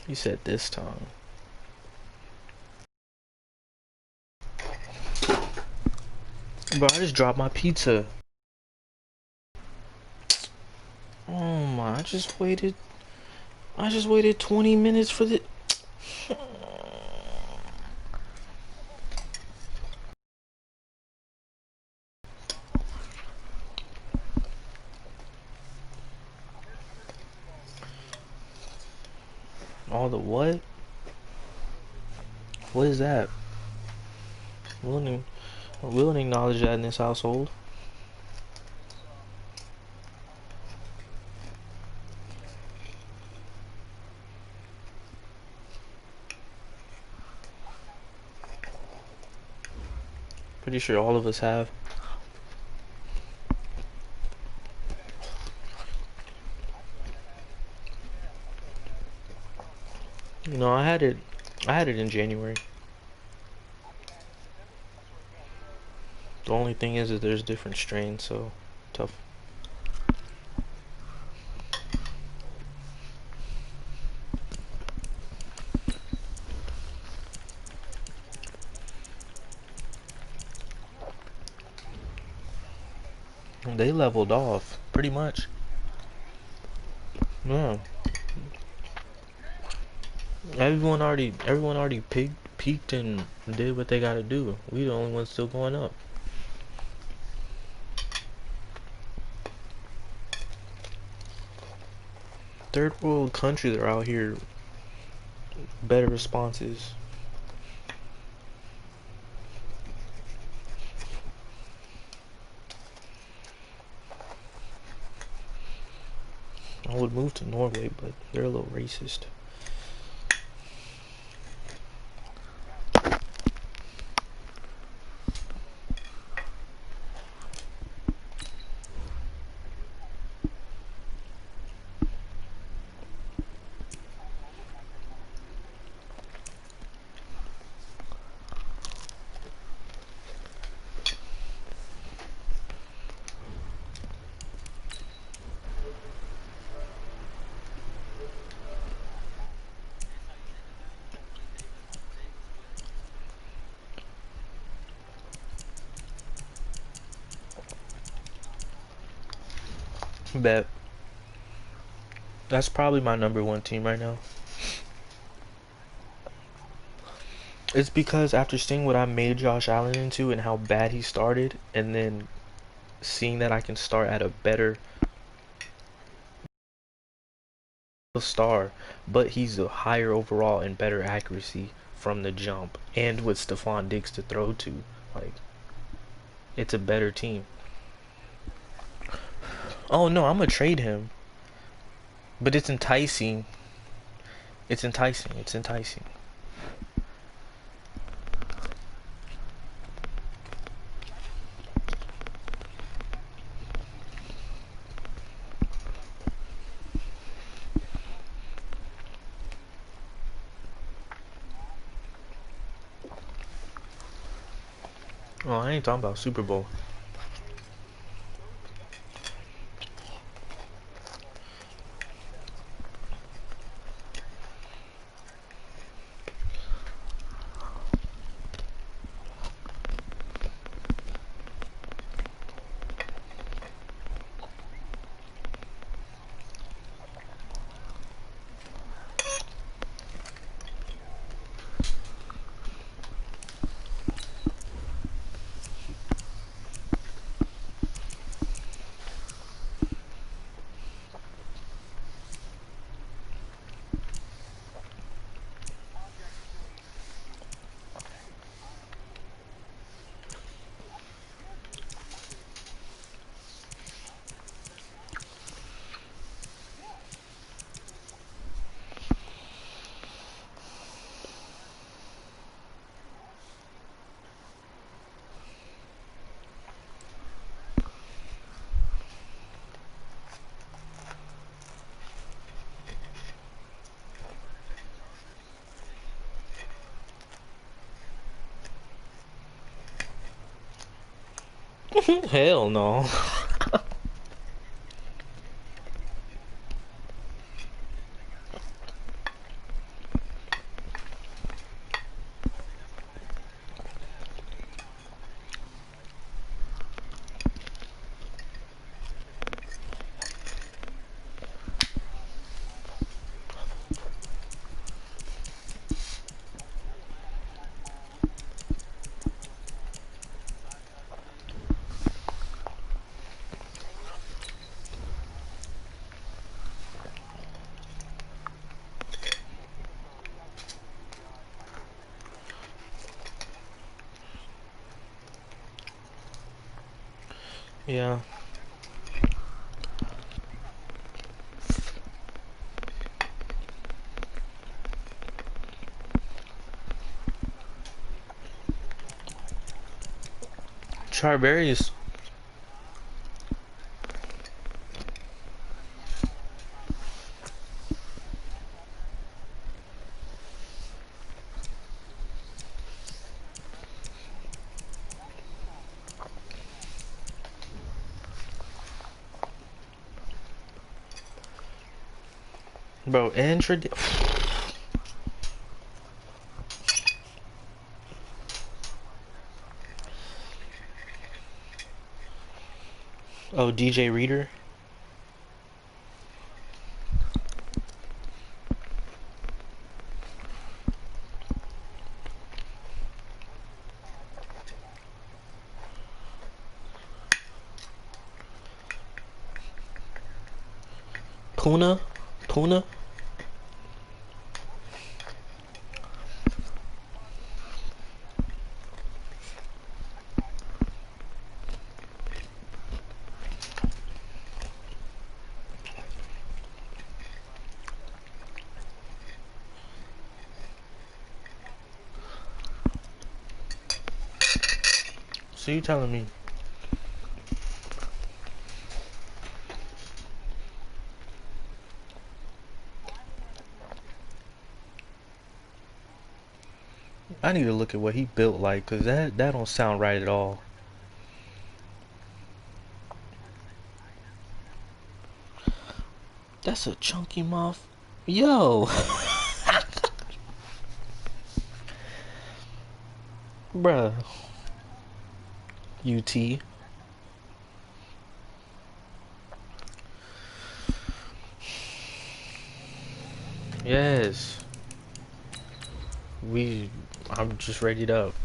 You said this time. Bro, I just dropped my pizza. Oh my, I just waited 20 minutes for the... All the what? What is that? We don't acknowledge that in this household. Pretty sure all of us have. No, I had it in January. The only thing is that there's different strains, so tough. They leveled off pretty much. Yeah, everyone already peaked and did what they gotta do. We the only ones still going up. Third world countries are out here better responses. I would move to Norway, but they're a little racist. Bet. That's probably my #1 team right now. It's because after seeing what I made Josh Allen into and how bad he started, and then seeing that I can start at a better star, but he's a higher overall and better accuracy from the jump, and with Stephon Diggs to throw to, like, it's a better team. Oh no, I'm gonna trade him, but it's enticing. It's enticing. It's enticing. Oh, I ain't talking about Super Bowl. Hell no. Yeah. Charberries. Bro, oh, DJ Reader. Puna. So you telling me? I need to look at what he built like, cause that don't sound right at all. That's a chunky muff. Yo. Bruh. UT. Yes. I'm just ready up.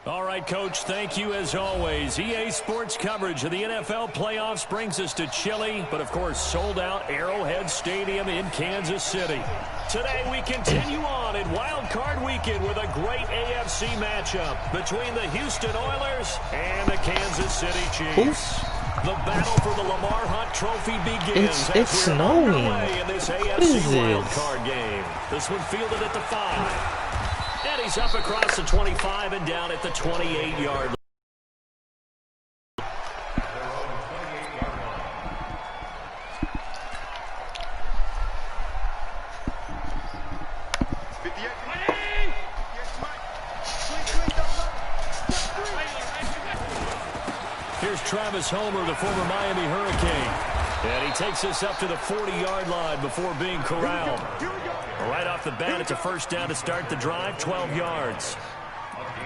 All right, Coach, thank you as always. EA Sports coverage of the NFL playoffs brings us to chilly, but of course sold out Arrowhead Stadium in Kansas City. Today we continue on in Wildcard Weekend with a great AFC matchup between the Houston Oilers and the Kansas City Chiefs. The battle for the Lamar Hunt Trophy begins. It's snowing. In this AFC Wildcard game. This one fielded at the 5. And he's up across the 25 and down at the 28-yard line. Here's Travis Homer, the former Miami Hurricane. And he takes us up to the 40-yard line before being corralled. Right off the bat, it's a first down to start the drive, 12 yards.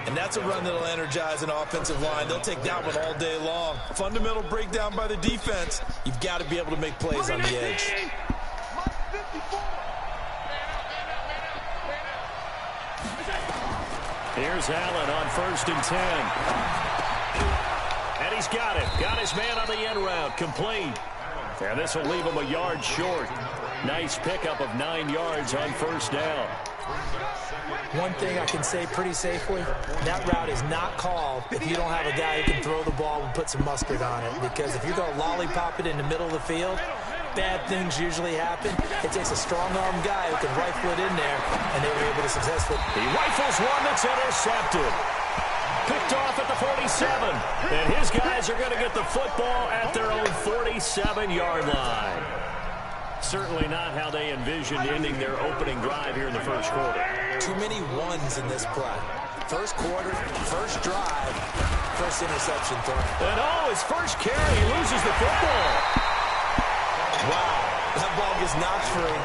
And that's a run that'll energize an offensive line. They'll take that one all day long. Fundamental breakdown by the defense. You've got to be able to make plays on the edge. Here's Allen on 1st and 10. And he's got it. Got his man on the end route. Complete. And this will leave him a yard short. Nice pickup of 9 yards on 1st down. One thing I can say pretty safely, that route is not called if you don't have a guy who can throw the ball and put some mustard on it. Because if you're going to lollipop it in the middle of the field, bad things usually happen. It takes a strong-arm guy who can rifle it in there, and they were able to successfully. He rifles one that's intercepted. Picked off at the 47. And his guys are going to get the football at their own 47-yard line. Certainly not how they envisioned ending their opening drive here in the first quarter. Too many ones in this play. First quarter, first drive, first interception throw. And his first carry, he loses the football. Wow, that ball gets knocked free,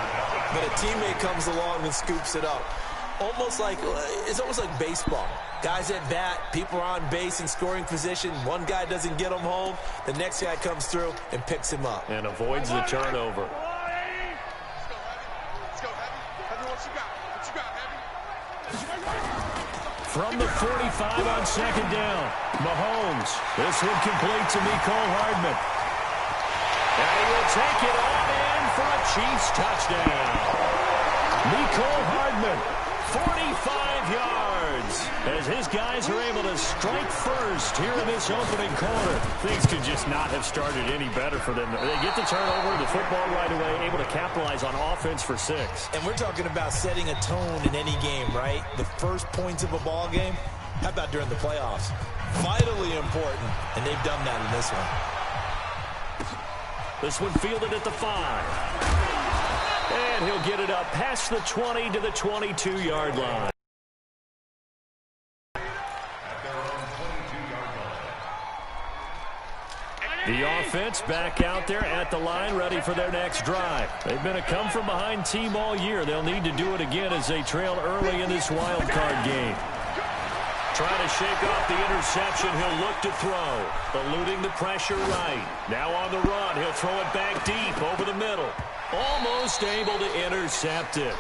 but a teammate comes along and scoops it up. It's almost like baseball. Guys at bat, people are on base in scoring position. One guy doesn't get him home. The next guy comes through and picks him up. And avoids the turnover. From the 45 on second down, Mahomes. This one complete to Mecole Hardman. And he will take it on in for a Chiefs touchdown. Mecole Hardman, 45 yards, as his guys are able to strike first here in this opening quarter. Things could just not have started any better for them. They get the turnover, the football right away, able to capitalize on offense for 6. And we're talking about setting a tone in any game, right? The first points of a ball game, how about during the playoffs? Vitally important, and they've done that in this one. This one fielded at the 5. And he'll get it up past the 20 to the 22-yard line. The offense back out there at the line, ready for their next drive. They've been a come-from-behind team all year. They'll need to do it again as they trail early in this wild card game. Trying to shake off the interception. He'll look to throw. Eluding the pressure right. Now on the run. He'll throw it back deep over the middle. Almost able to intercept it.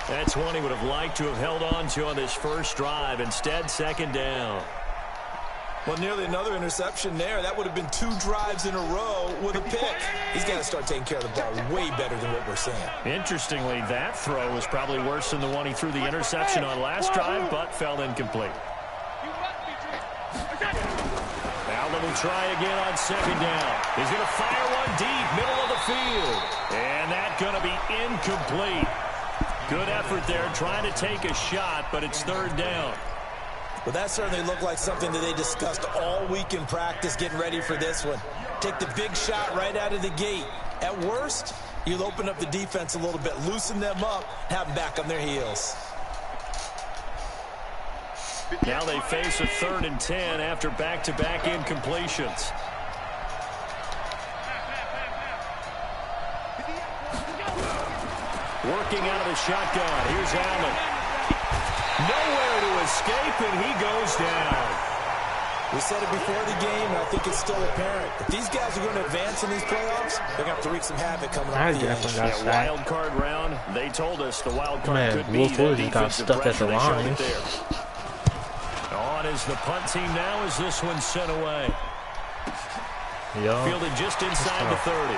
That's one he would have liked to have held on to on this first drive. Instead, second down. Well, nearly another interception there. That would have been 2 drives in a row with a pick. He's got to start taking care of the ball way better than what we're seeing. Interestingly, that throw was probably worse than the one he threw the interception on last drive, but fell incomplete. Now they will try again on second down. He's going to fire one deep, middle of the field. And that's going to be incomplete. Good effort there, trying to take a shot, but it's third down. Well, that certainly looked like something that they discussed all week in practice, getting ready for this one. Take the big shot right out of the gate. At worst, you'll open up the defense a little bit, loosen them up, have them back on their heels. Now they face a 3rd and 10 after back-to-back incompletions. Working out of the shotgun. Here's Allen. Nowhere to escape, and he goes down. We said it before the game, and I think it's still apparent. If these guys are going to advance in these playoffs, they're going to have to wreak some havoc coming off the edge. Yeah, wild card round, they told us the wild card could be Wolf Wilson got stuck at the line. On is the punt team now as this one's sent away. Fielded just inside the 30.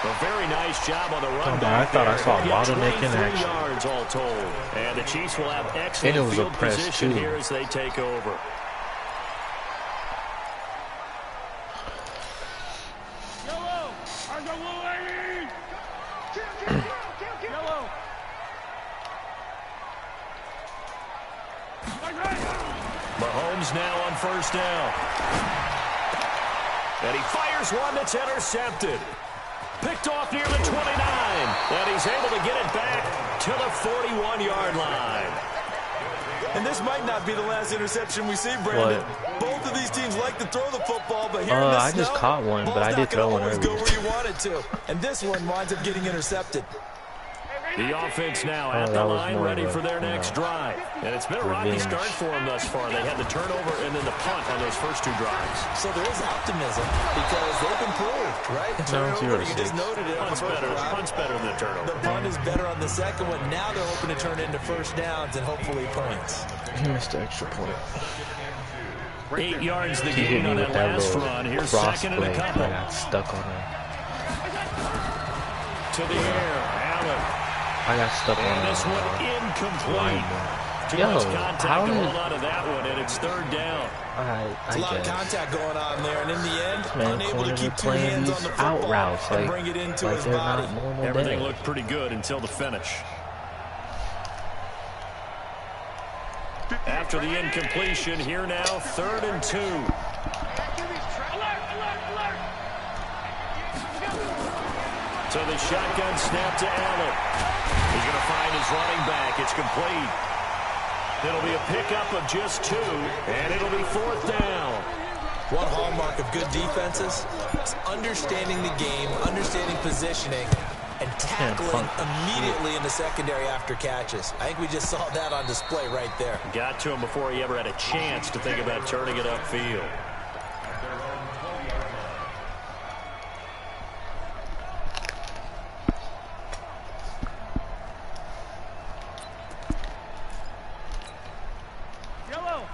A very nice job on the run. I thought I saw a bottleneck in action. Yards all told. And the Chiefs will have excellent field position here as they take over. Mahomes now on first down. And he fires one that's intercepted. Picked off near the 29. And he's able to get it back to the 41-yard line. And this might not be the last interception we see, Brandon. What? Both of these teams like to throw the football, but here in the I just caught one, but I did throw one earlier. Go where you want it to. And this one winds up getting intercepted. The offense now at the line, ready for their next drive. And it's been a rocky start for them thus far. They had the turnover and then the punt on those first 2 drives. So there is optimism because they've improved, right? Turnover, you just noted it. Punt's better than the turnover. The punt is better on the second one. Now they're hoping to turn into first downs and hopefully points. He missed the extra point. 8 yards the gain on that last run. Here's second and a couple. I got stuck on it. To the air, Allen. I got stuck on And this one incomplete. Too much contact to hold on to that one, and it's third down. It's a lot of contact going on there, and in the end, Man, unable to keep two playing hands these on the out football routes, and bring it into his body. Everything looked pretty good until the finish. After the incompletion, here now, 3rd and 2. So the shotgun snap to Allen. He's going to find his running back. It's complete. It'll be a pickup of just 2, and it'll be 4th down. One hallmark of good defenses is understanding the game, understanding positioning, and tackling immediately in the secondary after catches. I think we just saw that on display right there. Got to him before he ever had a chance to think about turning it upfield.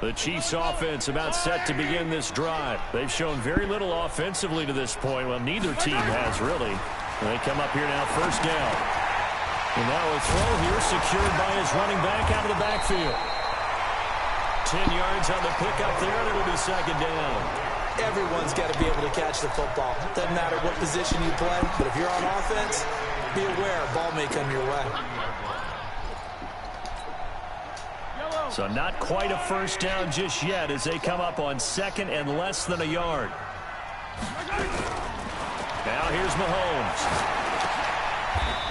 The Chiefs offense about set to begin this drive. They've shown very little offensively to this point. Well, neither team has really. And they come up here now, 1st down. And now a throw here secured by his running back out of the backfield. 10 yards on the pickup there, and it'll be 2nd down. Everyone's got to be able to catch the football. Doesn't matter what position you play, but if you're on offense, be aware a ball may come your way. So not quite a 1st down just yet as they come up on 2nd and less than a yard. Now here's Mahomes.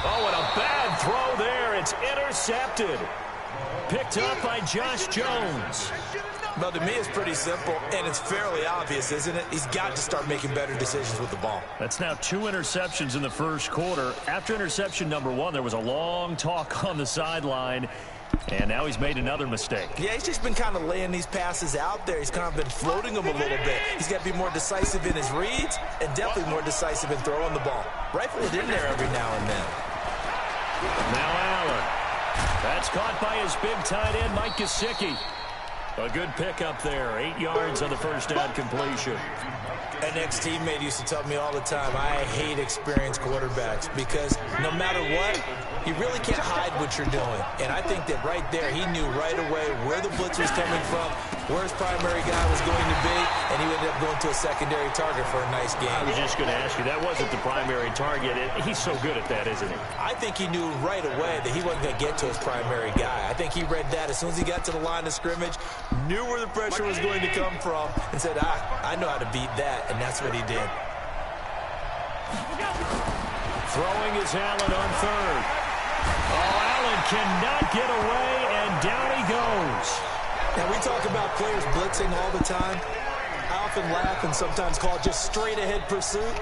Oh, and a bad throw there. It's intercepted. Picked up by Josh Jones. Well, to me, it's pretty simple, and it's fairly obvious, isn't it? He's got to start making better decisions with the ball. That's now 2 interceptions in the 1st quarter. After interception number 1, there was a long talk on the sideline. And now he's made another mistake. Yeah, he's just been kind of laying these passes out there. He's kind of been floating them a little bit. He's got to be more decisive in his reads and definitely more decisive in throwing the ball. Rifle it in there every now and then. Now Allen. That's caught by his big tight end, Mike Gesicki. A good pickup there. 8 yards on the 1st down completion. An ex-teammate used to tell me all the time, I hate experienced quarterbacks because no matter what, you really can't hide what you're doing. And I think that right there, he knew right away where the blitz was coming from, where his primary guy was going to be, and he ended up going to a secondary target for a nice game. I was just going to ask you, that wasn't the primary target. He's so good at that, isn't he? I think he knew right away that he wasn't going to get to his primary guy. I think he read that as soon as he got to the line of scrimmage, knew where the pressure was going to come from, and said, I know how to beat that, and that's what he did. Throwing is Allen on 3rd. Oh, Allen cannot get away, and down he goes. Now, we talk about players blitzing all the time. I often laugh and sometimes call it just straight-ahead pursuit.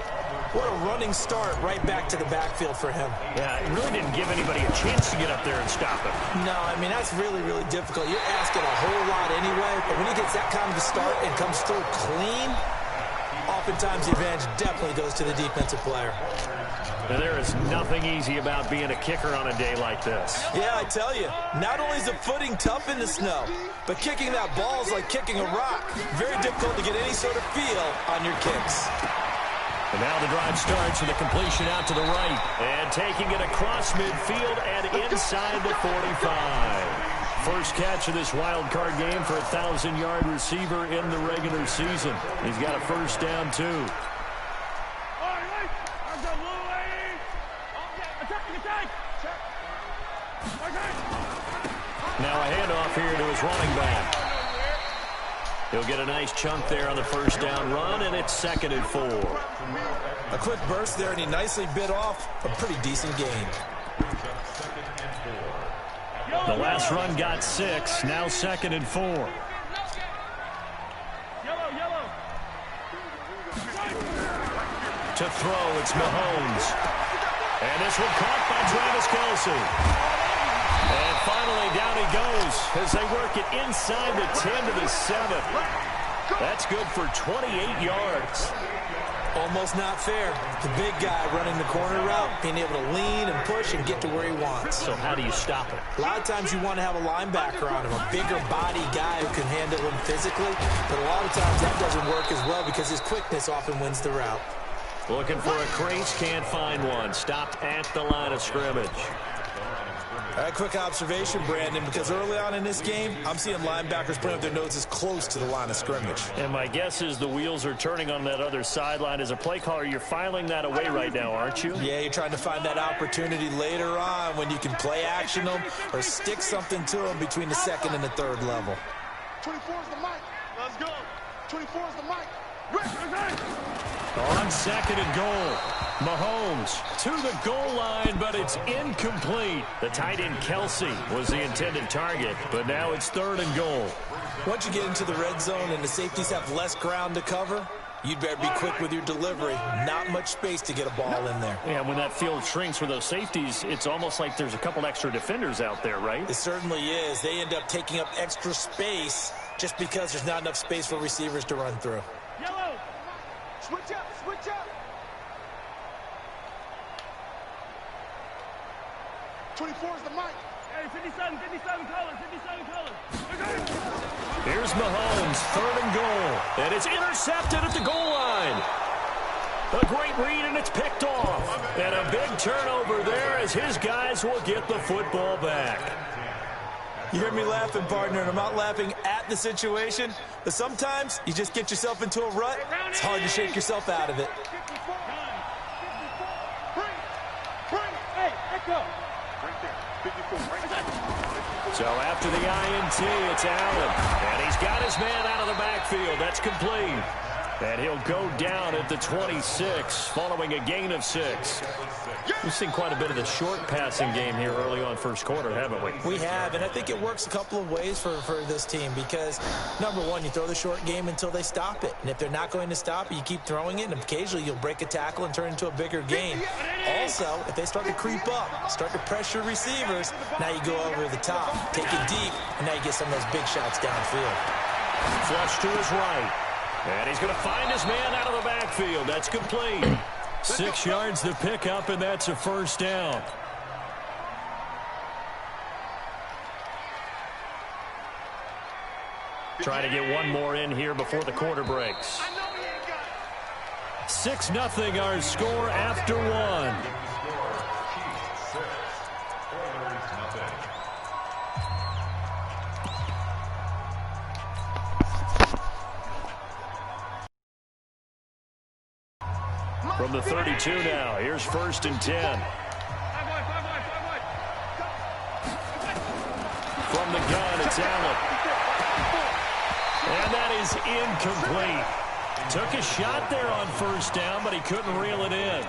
What a running start right back to the backfield for him. Yeah, it really didn't give anybody a chance to get up there and stop him. No, I mean, that's really, really difficult. You're asking a whole lot anyway, but when he gets that kind of a start and comes through clean, oftentimes the advantage definitely goes to the defensive player. And there is nothing easy about being a kicker on a day like this. Yeah, I tell you, not only is the footing tough in the snow, but kicking that ball is like kicking a rock. Very difficult to get any sort of feel on your kicks. And now the drive starts with a completion out to the right. And taking it across midfield and inside the 45. First catch of this wild card game for a 1,000-yard receiver in the regular season. He's got a 1st down, too. Now a handoff here to his running back. He'll get a nice chunk there on the 1st down run, and it's 2nd and 4. A quick burst there, and he nicely bit off a pretty decent gain. The last run got 6, now 2nd and 4. To throw, it's Mahomes. And this one caught by Travis Kelce. And finally, down he goes as they work it inside the 10 to the 7. That's good for 28 yards. Almost not fair. The big guy running the corner route, being able to lean and push and get to where he wants. So how do you stop it? A lot of times you want to have a linebacker on him, a bigger body guy who can handle him physically. But a lot of times that doesn't work as well because his quickness often wins the route. Looking for a crease, can't find one. Stopped at the line of scrimmage. All right, quick observation, Brandon, because early on in this game, I'm seeing linebackers putting up their noses close to the line of scrimmage. And my guess is the wheels are turning on that other sideline. As a play caller, you're filing that away right now, aren't you? Yeah, you're trying to find that opportunity later on when you can play action them or stick something to them between the second and the third level. 24 is the mic. Let's go. 24 is the mic. On second and goal, Mahomes to the goal line, but it's incomplete. The tight end Kelsey was the intended target, but now it's third and goal. Once you get into the red zone and the safeties have less ground to cover, you'd better be quick with your delivery. Not much space to get a ball in there. Yeah, when that field shrinks for those safeties, it's almost like there's a couple extra defenders out there, right? It certainly is. They end up taking up extra space just because there's not enough space for receivers to run through. Yellow. Switch up, switch up. 24 is the mic. Hey, 57 colors, 57 colors. Here's Mahomes, third and goal. And it's intercepted at the goal line. A great read, and it's picked off. And a big turnover there as his guys will get the football back. You hear me laughing, partner, and I'm not laughing at the situation, but sometimes you just get yourself into a rut. It's hard to shake yourself out of it. 54. Bring. Hey, echo. Right there. 54. Right there. So after the INT, it's Allen. And he's got his man out of the backfield. That's complete. And he'll go down at the 26, following a gain of 6. We've seen quite a bit of the short passing game here early on first quarter, haven't we? We have, and I think it works a couple of ways for this team because, number one, you throw the short game until they stop it. And if they're not going to stop it, you keep throwing it, and occasionally you'll break a tackle and turn into a bigger game. Also, if they start to creep up, start to pressure receivers, now you go over the top, take it deep, and now you get some of those big shots downfield. Flush to his right. And he's going to find his man out of the backfield. That's complete. 6 yards to pick up, and that's a first down. Try to get one more in here before the quarter breaks. 6-0 our score after one. From the 32 now, here's 1st and 10. From the gun, it's Allen. And that is incomplete. Took a shot there on first down, but he couldn't reel it in.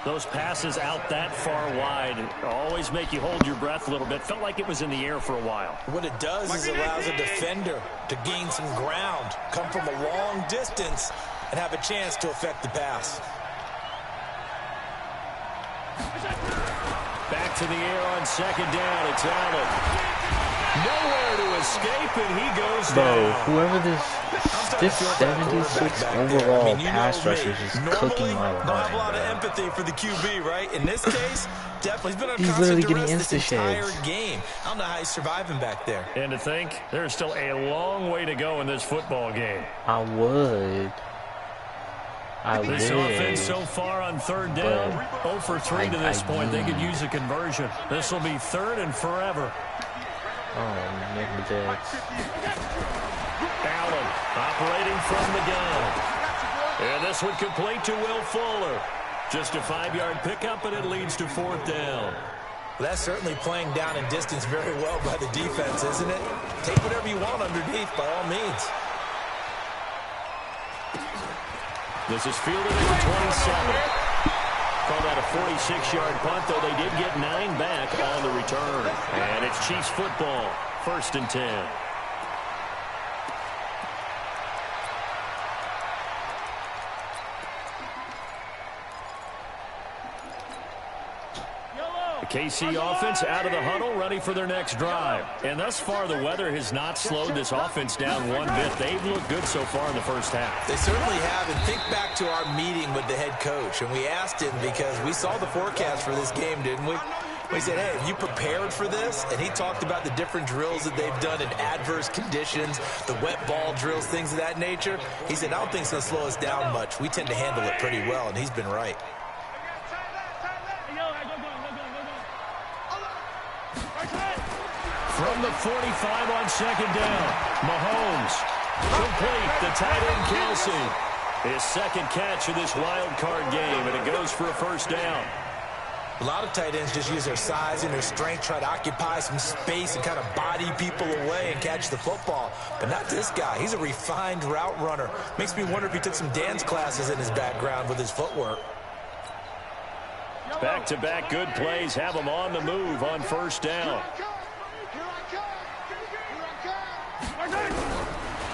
Those passes out that far wide always make you hold your breath a little bit. Felt like it was in the air for a while. What it does is allows a defender to gain some ground, come from a long distance, and have a chance to affect the pass. Back to the air on second down. It's Allen. Nowhere to escape, and he goes down. Whoever this 76 overall pass rusher is cooking my line. Don't have a lot of empathy for the QB, right? In this case, definitely. He's been on literally constant getting duress this entire insta-shades. game. I don't know how he's surviving back there. And to think, there's still a long way to go in this football game. I would. This offense so far on third down, 0 for 3 to this point. They could use a conversion. This will be third and forever. Oh, make me dead. Allen operating from the gun. And this would complete to Will Fuller. Just a 5-yard pickup, and it leads to 4th down. Well, that's certainly playing down in distance very well by the defense, isn't it? Take whatever you want underneath, by all means. This is fielded at the 27. Call that a 46-yard punt, though they did get 9 back on the return. And it's Chiefs football, 1st and 10. The KC offense out of the huddle, ready for their next drive. And thus far, the weather has not slowed this offense down one bit. They've looked good so far in the first half. They certainly have. And think back to our meeting with the head coach. And we asked him because we saw the forecast for this game, didn't we? We said, hey, have you prepared for this? And he talked about the different drills that they've done in adverse conditions, the wet ball drills, things of that nature. He said, I don't think it's going to slow us down much. We tend to handle it pretty well, and he's been right. From the 45 on second down, Mahomes. Complete, the tight end Kelsey. His second catch of this wild card game, and it goes for a first down. A lot of tight ends just use their size and their strength, try to occupy some space and kind of body people away and catch the football. But not this guy. He's a refined route runner. Makes me wonder if he took some dance classes in his background with his footwork. Back-to-back good plays have him on the move on first down.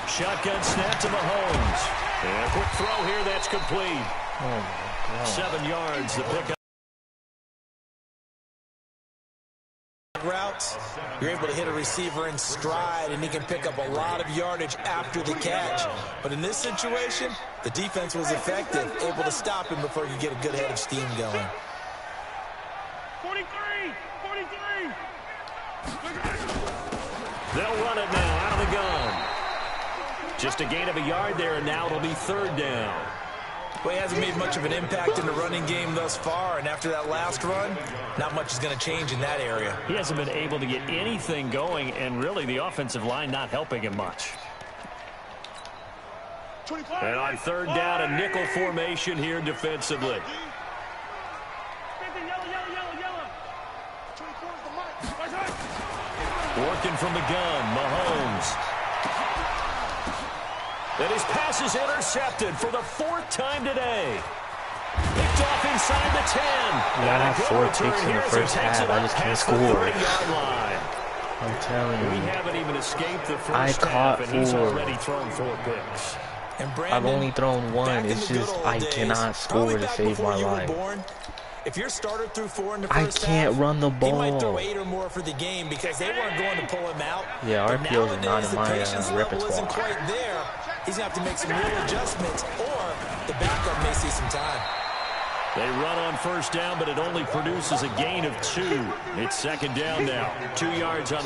Shotgun snap to Mahomes. And a quick throw here that's complete. Oh my God. 7 yards, the pickup. Routes, you're able to hit a receiver in stride, and he can pick up a lot of yardage after the catch. But in this situation, the defense was effective, able to stop him before you get a good head of steam going. 43! They'll run it now out of the gun. Just a gain of a yard there, and now it'll be third down. Well, he hasn't made much of an impact in the running game thus far, and after that last run, not much is going to change in that area. He hasn't been able to get anything going, and really the offensive line not helping him much. And on third down, a nickel formation here defensively. Working from the gun, Mahomes. And his pass is intercepted for the 4th time today. Picked off inside the 10. Yeah, I have 4 picks in the first half. I just can't score. I'm telling you. We haven't even escaped the I first caught half, and he's 4. already thrown 4 picks. And Brandon, I've only thrown 1. back in It's the good just old I days, cannot score probably to back save before my you were life. born, if your starter threw 4 in the I first can't half, run the he might throw ball. 8 or more for the game because they weren't going to pull him out. Yeah, But RPOs are not nowadays, in the my patience level isn't repertoire. quite there. He's going to have to make some real adjustments, or the backup may see some time. They run on first down, but it only produces a gain of 2. It's second down now. 2 yards on the